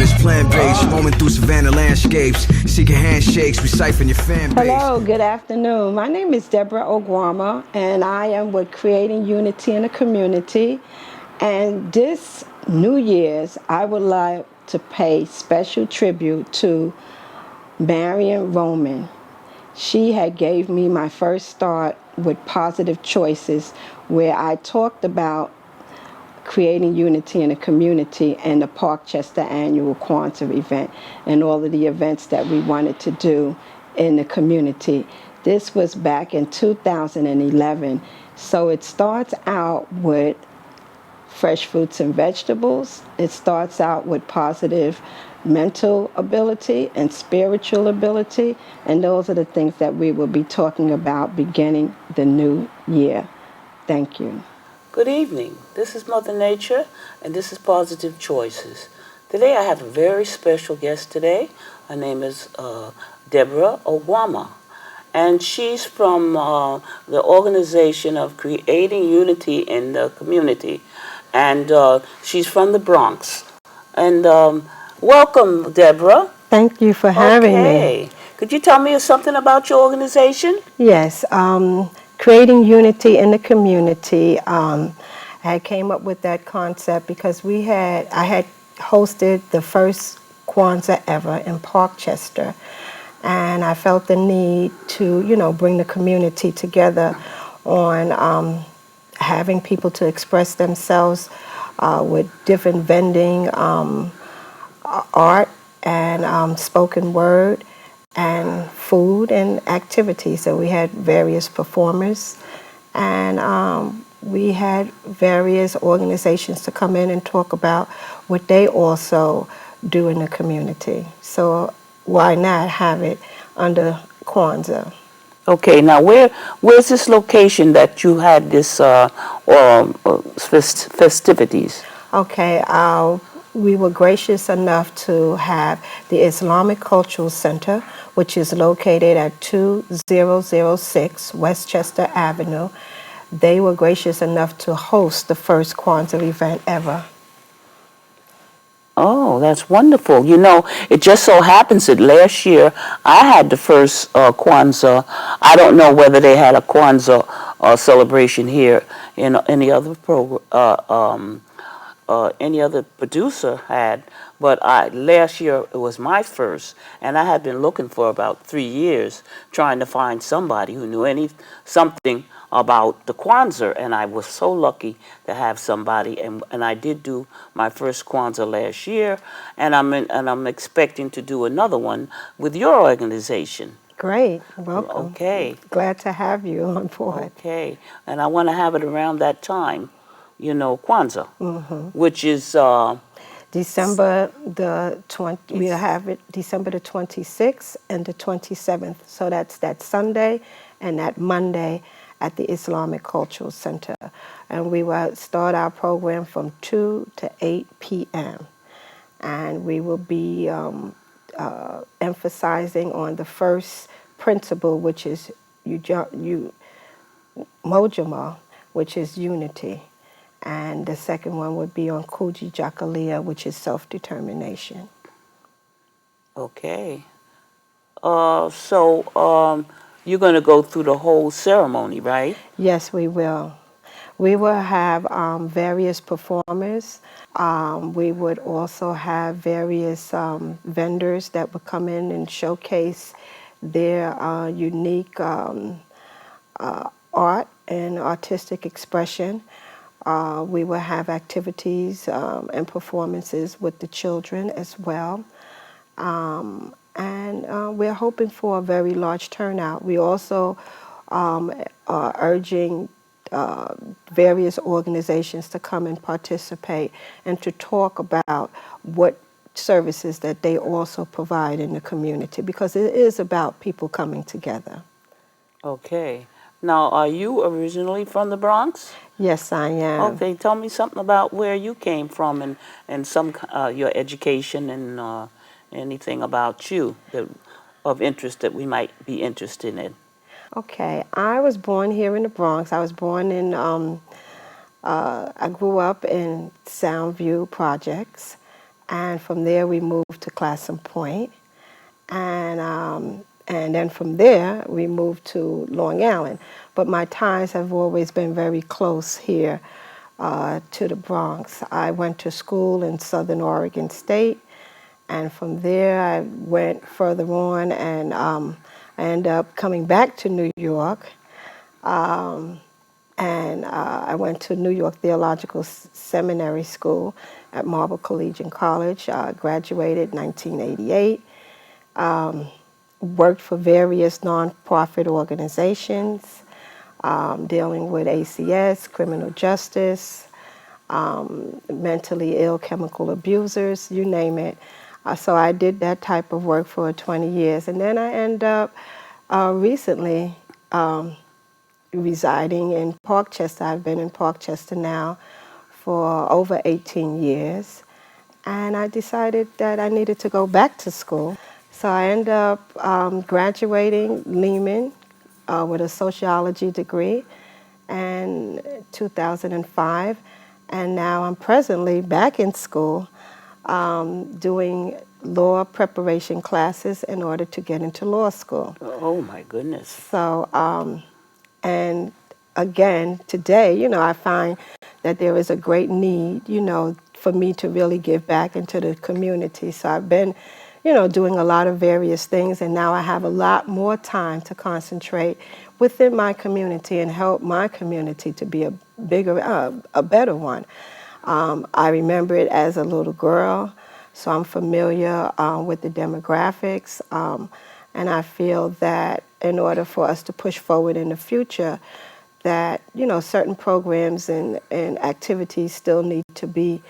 is plant-based, roaming through savannah landscapes, seeking handshakes, we siphon your fan base. Hello, good afternoon. My name is Deborah Oguama, and I am with Creating Unity in the Community. And this New Year's, I would like to pay special tribute to Marion Roman. She had gave me my first start with Positive Choices, where I talked about creating unity in the community and the Parkchester annual Kwanzaa event and all of the events that we wanted to do in the community. This was back in 2011. So it starts out with fresh fruits and vegetables. It starts out with positive mental ability and spiritual ability. And those are the things that we will be talking about beginning the new year. Thank you. Good evening. This is Mother Nature, and this is Positive Choices. Today I have a very special guest today. Her name is Deborah Oguama, and she's from the organization of Creating Unity in the Community, and she's from the Bronx. And welcome, Deborah. Thank you for having me. Could you tell me something about your organization? Yes. Creating Unity in the Community. I came up with that concept because I had hosted the first Kwanzaa ever in Parkchester, and I felt the need to, bring the community together on having people to express themselves with different vending, art, and spoken word, and food and activities. So we had various performers, and we had various organizations to come in and talk about what they also do in the community. So why not have it under Kwanzaa? Okay, now where's this location that you had this festivities? Okay, we were gracious enough to have the Islamic Cultural Center, which is located at 2006 Westchester Avenue. They were gracious enough to host the first Kwanzaa event ever. Oh, that's wonderful. You know, it just so happens that last year I had the first Kwanzaa. I don't know whether they had a Kwanzaa celebration here in any other any other producer had, but last year it was my first, and I had been looking for about 3 years trying to find somebody who knew something about the Kwanzaa, and I was so lucky to have somebody, and I did do my first Kwanzaa last year, and I'm expecting to do another one with your organization. Great, welcome. Okay. Glad to have you on board. Okay, and I want to have it around that time, Kwanzaa, which is December the 20. We'll have it December the 26th and the 27th. So that's that Sunday and that Monday at the Islamic Cultural Center, and we will start our program from 2 to 8 p.m. and we will be emphasizing on the first principle, which is Mojama, which is unity. And the second one would be on Kuji Jakalia, which is self-determination. Okay. So you're going to go through the whole ceremony, right? Yes, we will. We will have various performers. We would also have various vendors that would come in and showcase their unique art and artistic expression. We will have activities and performances with the children as well. And we're hoping for a very large turnout. We also are urging various organizations to come and participate and to talk about what services that they also provide in the community, because it is about people coming together. Okay. Now, are you originally from the Bronx? Yes, I am. Okay, tell me something about where you came from and some your education and anything about you of interest that we might be interested in. Okay, I was born here in the Bronx. I was born in, I grew up in Soundview Projects, And from there, we moved to Classam Point. And then from there, we moved to Long Island. But my ties have always been very close here to the Bronx. I went to school in Southern Oregon State, and from there I went further on, and I ended up coming back to New York. I went to New York Theological Seminary School at Marble Collegiate College, graduated 1988. Worked for various nonprofit organizations dealing with ACS, criminal justice, mentally ill chemical abusers, you name it. So I did that type of work for 20 years. And then I ended up recently residing in Parkchester. I've been in Parkchester now for over 18 years. And I decided that I needed to go back to school. So I ended up graduating Lehman with a sociology degree in 2005. And now I'm presently back in school doing law preparation classes in order to get into law school. Oh, my goodness. So, and again, today, I find that there is a great need, for me to really give back into the community. So I've been, doing a lot of various things, and now I have a lot more time to concentrate within my community and help my community to be a bigger, a better one. I remember it as a little girl, so I'm familiar with the demographics, and I feel that in order for us to push forward in the future, that certain programs and activities still need to be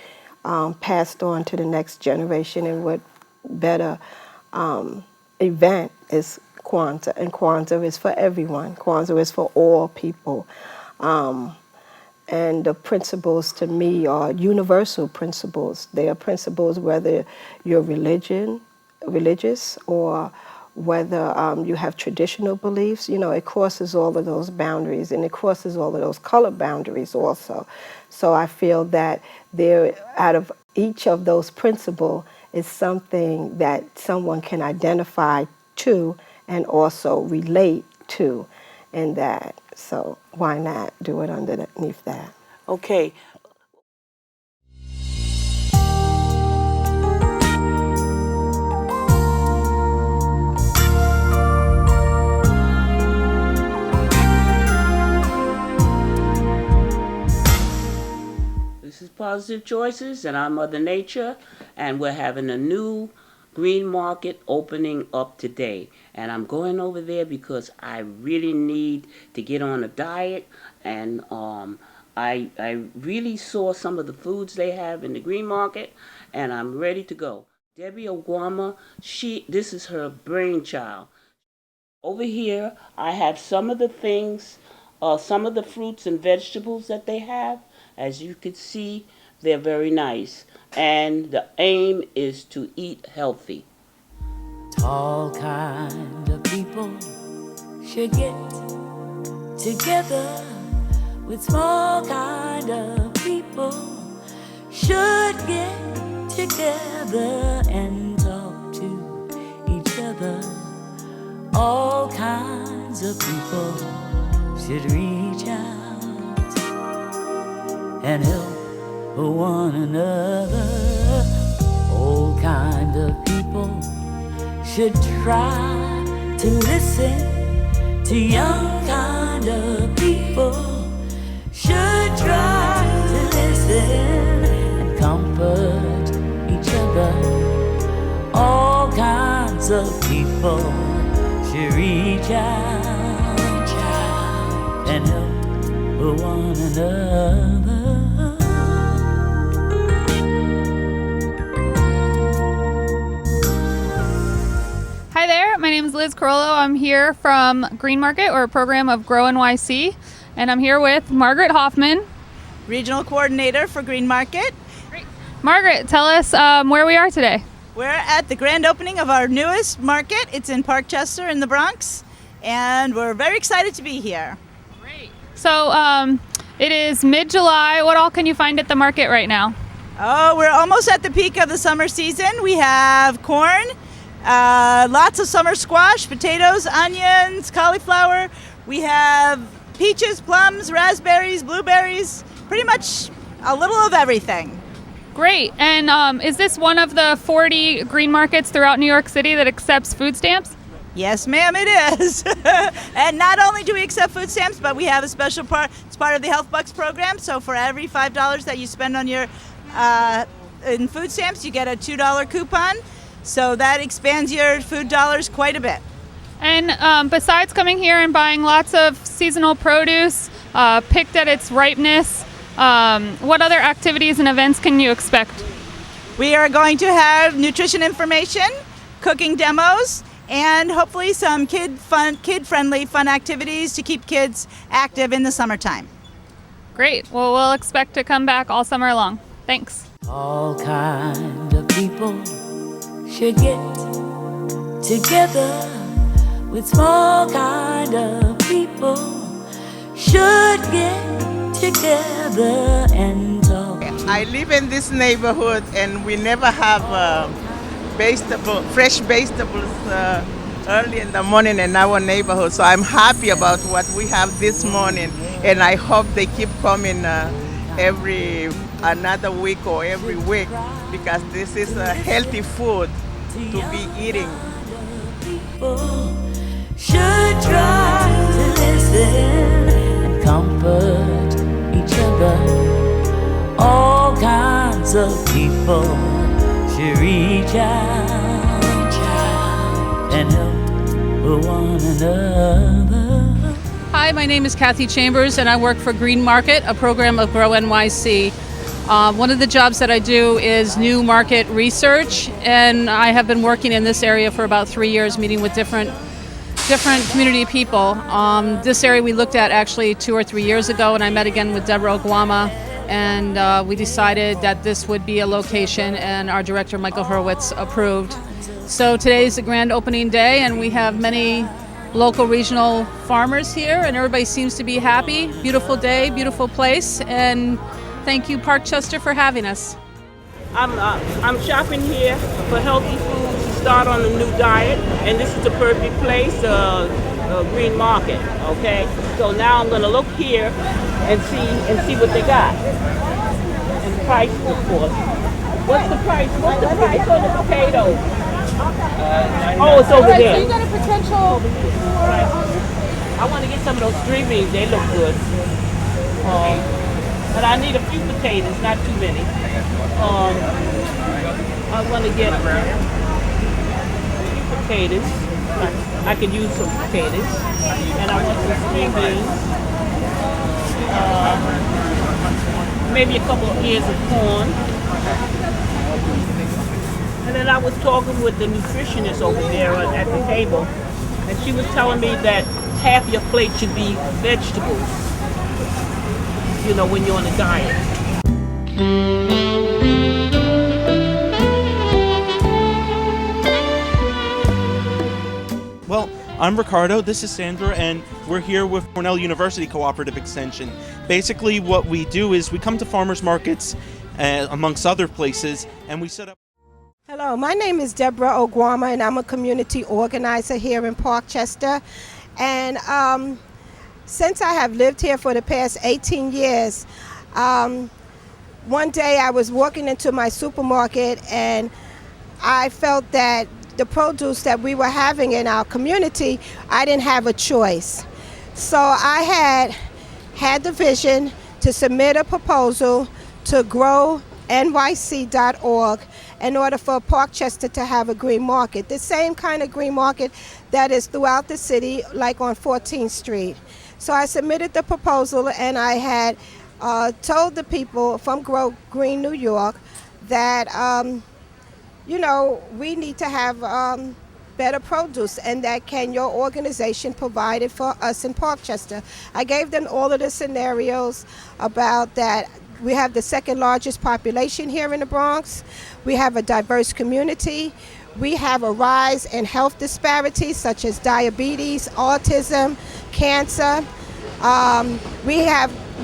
passed on to the next generation. And what better event is Kwanzaa, and Kwanzaa is for everyone. Kwanzaa is for all people. And the principles to me are universal principles. They are principles whether you're religious, or whether you have traditional beliefs. It crosses all of those boundaries, and it crosses all of those color boundaries also. So I feel that out of each of those principles is something that someone can identify to and also relate to in that. So why not do it underneath that? Okay. This is Positive Choices, and I'm Mother Nature, and we're having a new green market opening up today. And I'm going over there because I really need to get on a diet, and I really saw some of the foods they have in the green market, and I'm ready to go. Debbie Oguama, this is her brainchild. Over here, I have some of the things, some of the fruits and vegetables that they have. As you can see, they're very nice. And the aim is to eat healthy. All kind of people should get together, with small kind of people should get together and talk to each other. All kinds of people should reach out and help one another. All kind of people should try to listen to young kind of people. Should try to listen and comfort each other. All kinds of people should reach out and help one another. Hi there, my name is Liz Carollo. I'm here from Green Market, or a program of Grow NYC, and I'm here with Margaret Hoffman, Regional Coordinator for Green Market. Great. Margaret, tell us where we are today. We're at the grand opening of our newest market. It's in Parkchester in the Bronx, and we're very excited to be here. Great. So it is mid-July. What all can you find at the market right now? Oh, we're almost at the peak of the summer season. We have corn, lots of summer squash, potatoes, onions, cauliflower. We have peaches, plums, raspberries, blueberries, pretty much a little of everything. Great. And is this one of the 40 green markets throughout New York City that accepts food stamps? Yes, ma'am, it is. And not only do we accept food stamps, but we have a special part. It's part of the Health Bucks program. So for every $5 that you spend on your in food stamps, you get a $2 coupon. So that expands your food dollars quite a bit. And besides coming here and buying lots of seasonal produce picked at its ripeness, what other activities and events can you expect? We are going to have nutrition information, cooking demos, and hopefully some kid-friendly fun activities to keep kids active in the summertime. Great. Well, we'll expect to come back all summer long. Thanks. All kind of people should get together with small kind of people should get together and talk. I live in this neighborhood and we never have fresh vegetables early in the morning in our neighborhood. So I'm happy about what we have this morning, and I hope they keep coming every another week or every week, because this is a healthy food to be eating. People should try to listen and comfort each other. All kinds of people should reach out and help one another. Hi, my name is Kathy Chambers and I work for Green Market, a program of Grow NYC. One of the jobs that I do is new market research, and I have been working in this area for about 3 years, meeting with different community people. This area we looked at actually 2 or 3 years ago, and I met again with Deborah Oguama, and we decided that this would be a location, and our director Michael Hurwitz approved. So today is the grand opening day, and we have many local regional farmers here, and everybody seems to be happy. Beautiful day, beautiful place, and thank you Parkchester for having us. I'm shopping here for healthy foods to start on a new diet, and this is the perfect place, Green Market. Okay, so now I'm gonna look here and see what they got, and the price, of course. What's the price? What's the price on the potatoes? Oh, it's over there. So you got a potential. I want to get some of those string beans. They look good. But I need a few potatoes, not too many. I want to get a few potatoes. I could use some potatoes. And I want some string beans. Maybe a couple of ears of corn. And then I was talking with the nutritionist over there at the table, and she was telling me that half your plate should be vegetables, you know, when you're on a diet. Well, I'm Ricardo, this is Sandra, and we're here with Cornell University Cooperative Extension. Basically what we do is we come to farmers markets, amongst other places, and we set up. Hello, my name is Deborah Oguama, and I'm a community organizer here in Parkchester. And since I have lived here for the past 18 years, one day I was walking into my supermarket and I felt that the produce that we were having in our community, I didn't have a choice. So I had the vision to submit a proposal to grownyc.org in order for Parkchester to have a green market, the same kind of green market that is throughout the city, like on 14th Street. So I submitted the proposal, and I had told the people from Grow Green New York that, you know, we need to have better produce, and that can your organization provide it for us in Parkchester. I gave them all of the scenarios about that. We have the second largest population here in the Bronx. We have a diverse community. We have a rise in health disparities such as diabetes, autism, cancer.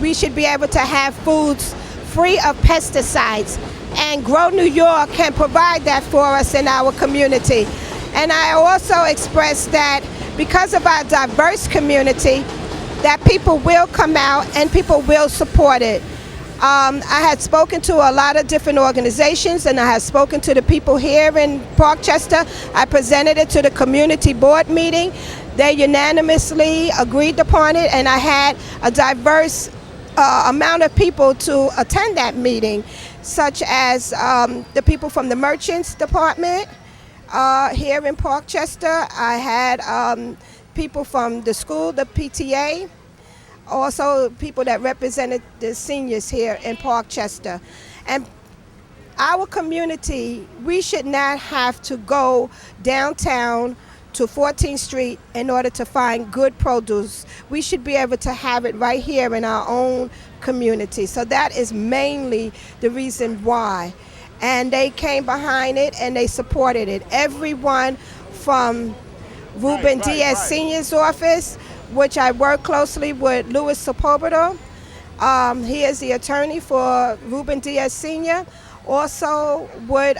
We should be able to have foods free of pesticides and Grow New York can provide that for us in our community. And I also express that because of our diverse community, that people will come out and people will support it. I had spoken to a lot of different organizations, and I have spoken to the people here in Parkchester. I presented it to the community board meeting. They unanimously agreed upon it, and I had a diverse amount of people to attend that meeting, such as the people from the Merchants Department here in Parkchester. I had people from the school, the PTA, also people that represented the seniors here in Parkchester. And our community, we should not have to go downtown to 14th Street in order to find good produce. We should be able to have it right here in our own community. So that is mainly the reason why. And they came behind it and they supported it. Everyone from Ruben Diaz Sr.'s office, which I work closely with Louis Sepulveda. He is the attorney for Ruben Diaz Sr. Also with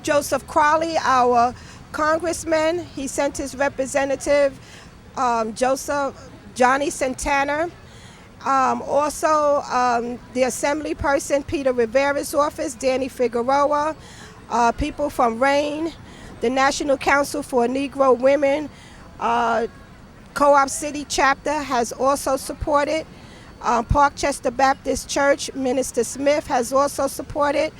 Joseph Crowley, our congressman. He sent his representative, Johnny Santana. Also the assembly person, Peter Rivera's office, Danny Figueroa. People from RAIN, the National Council for Negro Women, Co-op City chapter has also supported. Parkchester Baptist Church, Minister Smith has also supported.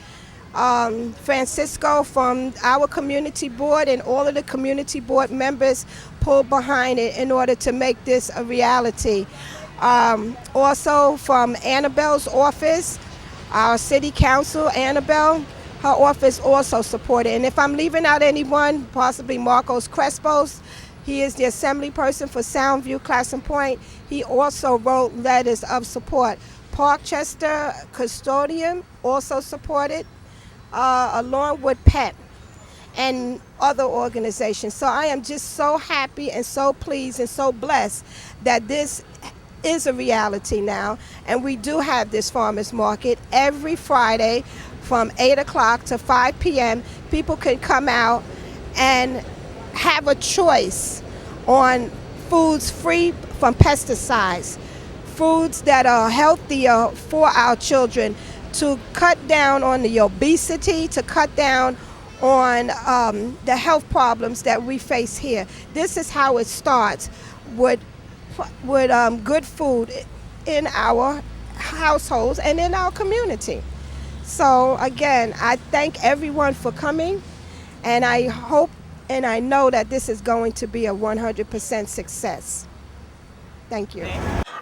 Francisco from our community board and all of the community board members pulled behind it in order to make this a reality. Also from Annabelle's office, our city council, Annabelle, her office also supported. And if I'm leaving out anyone, possibly Marcos Crespos, he is the assembly person for Soundview, Classen Point. He also wrote letters of support. Parkchester Custodian also supported, along with PET and other organizations. So I am just so happy and so pleased and so blessed that this is a reality now. And we do have this farmers market every Friday from 8 o'clock to 5 p.m. People can come out and have a choice on foods free from pesticides, foods that are healthier for our children, to cut down on the obesity, to cut down on the health problems that we face here. This is how it starts with good food in our households and in our community. So again, I thank everyone for coming, and I hope and I know that this is going to be a 100% success. Thank you.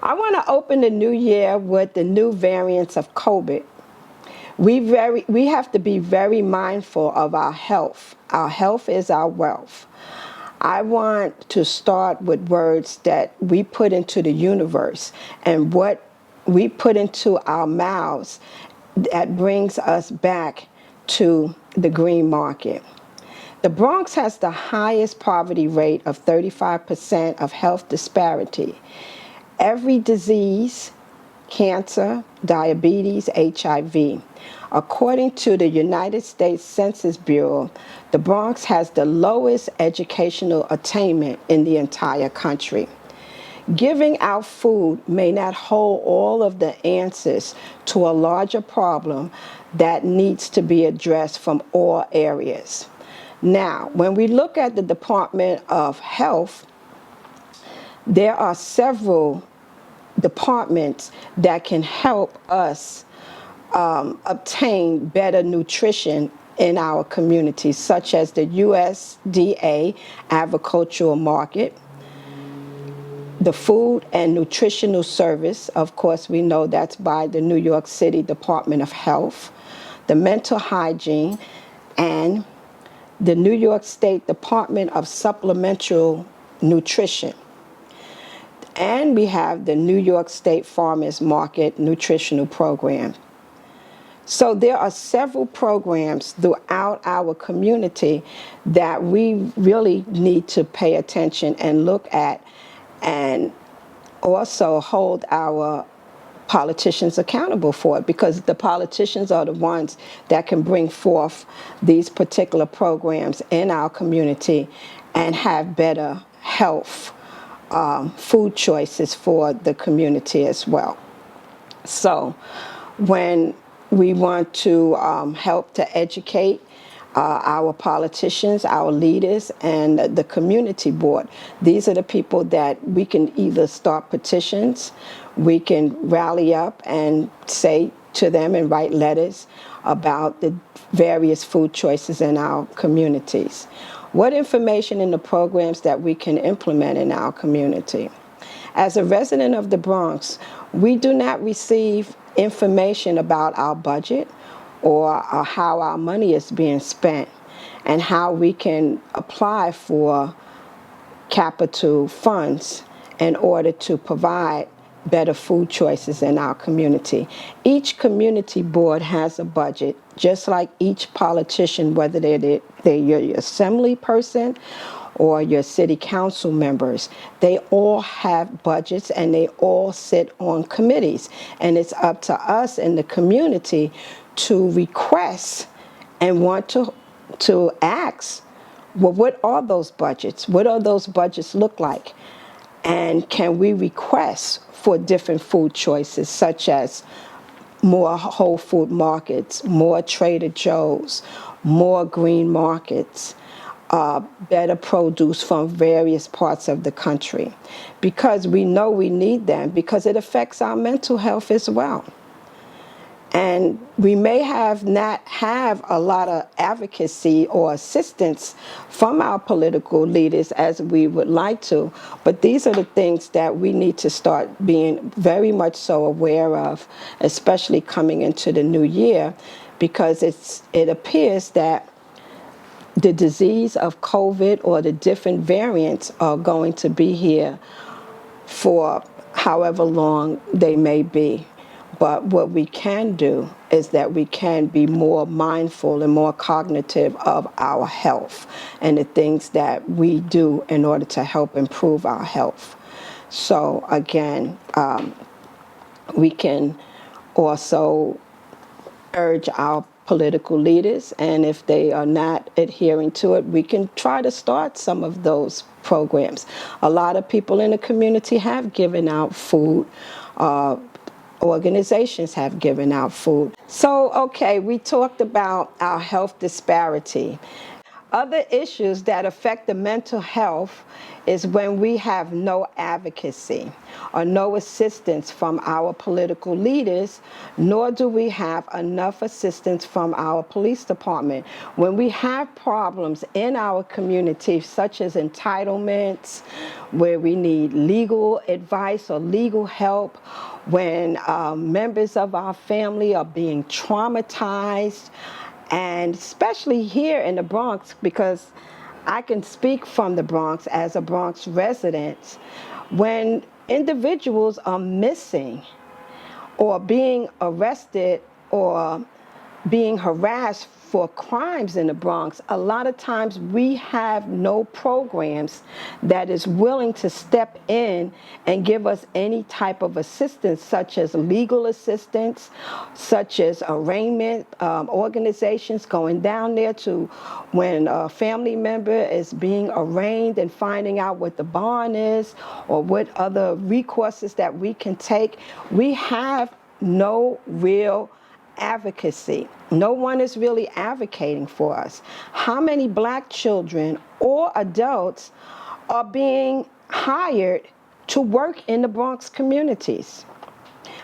I want to open the new year with the new variants of COVID. We have to be very mindful of our health. Our health is our wealth. I want to start with words that we put into the universe, and what we put into our mouths that brings us back to the green market. The Bronx has the highest poverty rate of 35% of health disparity. Every disease, cancer, diabetes, HIV. According to the United States Census Bureau, the Bronx has the lowest educational attainment in the entire country. Giving out food may not hold all of the answers to a larger problem that needs to be addressed from all areas. Now, when we look at the Department of Health, there are several departments that can help us obtain better nutrition in our communities, such as the USDA Agricultural Market, the Food and Nutritional Service. Of course, we know that's by the New York City Department of Health, the Mental Hygiene, and the New York State Department of Supplemental Nutrition. And we have the New York State Farmers Market Nutritional Program. So there are several programs throughout our community that we really need to pay attention and look at, and also hold our politicians accountable for it, because the politicians are the ones that can bring forth these particular programs in our community and have better health food choices for the community as well. So when we want to help to educate our politicians, our leaders, and the community board, these are the people that we can either start petitions, we can rally up and say to them and write letters about the various food choices in our communities. What information in the programs that we can implement in our community? As a resident of the Bronx, we do not receive information about our budget or how our money is being spent and how we can apply for capital funds in order to provide better food choices in our community. Each community board has a budget, just like each politician, whether they're your assembly person or your city council members. They all have budgets and they all sit on committees. And it's up to us in the community to request and want to ask, well, what are those budgets? What are those budgets look like? And can we request for different food choices, such as more whole food markets, more Trader Joe's, more green markets, better produce from various parts of the country? Because we know we need them, because it affects our mental health as well. And we may not have a lot of advocacy or assistance from our political leaders as we would like to, but these are the things that we need to start being very much so aware of, especially coming into the new year, because it appears that the disease of COVID or the different variants are going to be here for however long they may be. But what we can do is that we can be more mindful and more cognitive of our health and the things that we do in order to help improve our health. So again, we can also urge our political leaders, and if they are not adhering to it, we can try to start some of those programs. A lot of people in the community have given out food. Organizations have given out food. So, okay, we talked about our health disparity. Other issues that affect the mental health is when we have no advocacy or no assistance from our political leaders, nor do we have enough assistance from our police department. When we have problems in our community, such as entitlements, where we need legal advice or legal help, when members of our family are being traumatized, and especially here in the Bronx, because I can speak from the Bronx as a Bronx resident, when individuals are missing or being arrested or being harassed for crimes in the Bronx, a lot of times we have no programs that is willing to step in and give us any type of assistance, such as legal assistance, such as arraignment organizations going down there to when a family member is being arraigned and finding out what the bond is or what other recourses that we can take. We have no real advocacy. No one is really advocating for us. How many black children or adults are being hired to work in the Bronx communities?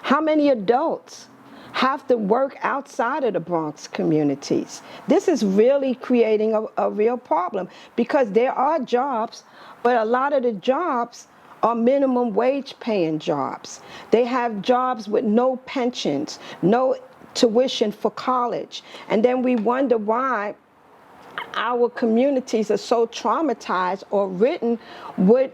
How many adults have to work outside of the Bronx communities? This is really creating a real problem, because there are jobs, but a lot of the jobs are minimum wage paying jobs. They have jobs with no pensions, no tuition for college. And then we wonder why our communities are so traumatized or ridden with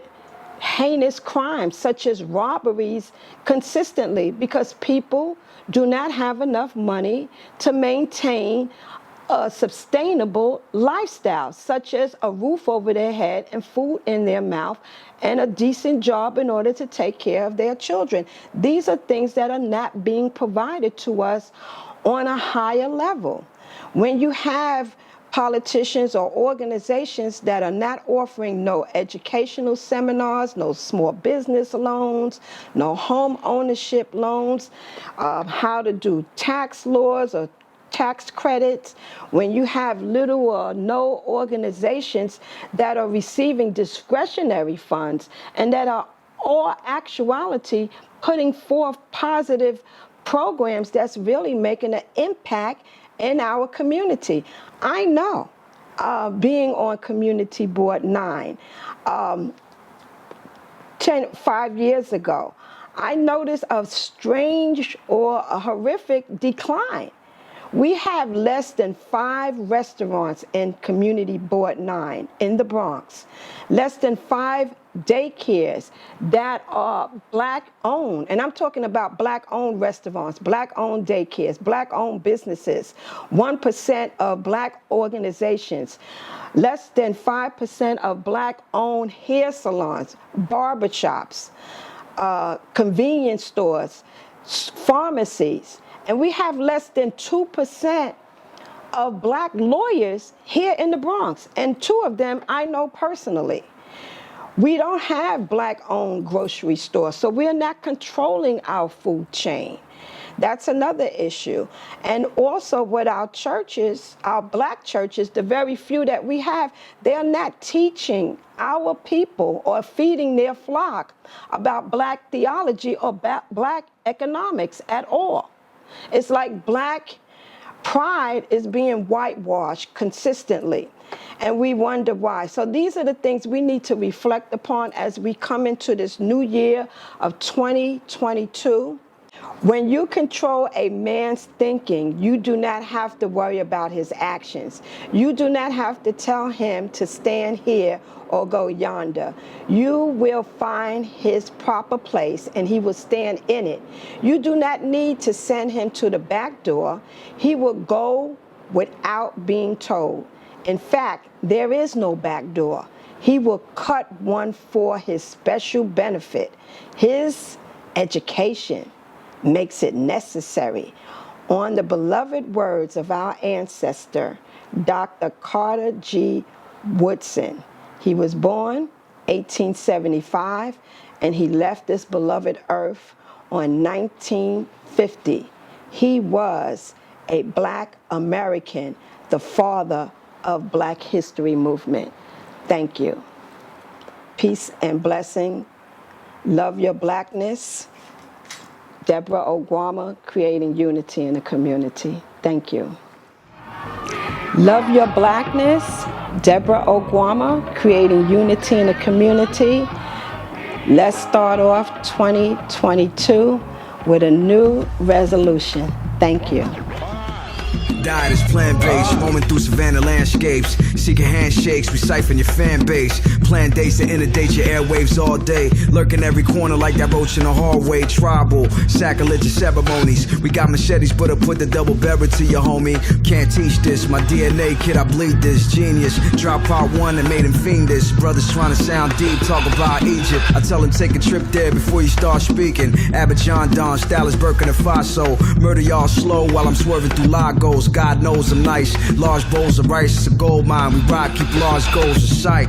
heinous crimes such as robberies consistently, because people do not have enough money to maintain a sustainable lifestyle, such as a roof over their head and food in their mouth and a decent job in order to take care of their children. These are things that are not being provided to us on a higher level. When you have politicians or organizations that are not offering no educational seminars, no small business loans, no home ownership loans, how to do tax laws or tax credits, when you have little or no organizations that are receiving discretionary funds and that are all actuality putting forth positive programs that's really making an impact in our community. I know, being on Community Board 9, 5 years ago, I noticed a strange or a horrific decline. We have less than 5 restaurants in Community Board 9 in the Bronx, less than 5 daycares that are Black-owned, and I'm talking about Black-owned restaurants, Black-owned daycares, Black-owned businesses, 1% of Black organizations, less than 5% of Black-owned hair salons, barbershops, convenience stores, pharmacies, and we have less than 2% of Black lawyers here in the Bronx, and 2 of them I know personally. We don't have Black-owned grocery stores, so we're not controlling our food chain. That's another issue. And also with our churches, our Black churches, the very few that we have, they're not teaching our people or feeding their flock about Black theology or Black economics at all. It's like Black pride is being whitewashed consistently, and we wonder why. So these are the things we need to reflect upon as we come into this new year of 2022. When you control a man's thinking, you do not have to worry about his actions. You do not have to tell him to stand here or go yonder. You will find his proper place and he will stand in it. You do not need to send him to the back door. He will go without being told. In fact, there is no back door. He will cut one for his special benefit. His education makes it necessary. On the beloved words of our ancestor, Dr. Carter G. Woodson. He was born 1875, and he left this beloved earth on 1950. He was a Black American, the father of Black History Movement. Thank you. Peace and blessing. Love your Blackness. Deborah Oguama, creating unity in the community. Thank you. Love your Blackness. Deborah Oguama, creating unity in the community. Let's start off 2022 with a new resolution. Thank you. Diet is plant-based, roaming through Savannah landscapes, seeking handshakes, recyphering your fan base, plan dates to inundate your airwaves all day, lurking every corner like that roach in the hallway, tribal, sacrilegious ceremonies, we got machetes but I put the double barrel to your homie, can't teach this, my DNA kid I bleed this, genius, drop part 1 and made him fiendish, brothers trying to sound deep, talk about Egypt, I tell him take a trip there before you start speaking, Abidjan, Don, Stylus, Burkina Faso, murder y'all slow while I'm swerving through Lagos, God knows I'm nice. Large bowls of rice, it's a gold mine. We rock, keep large goals in sight.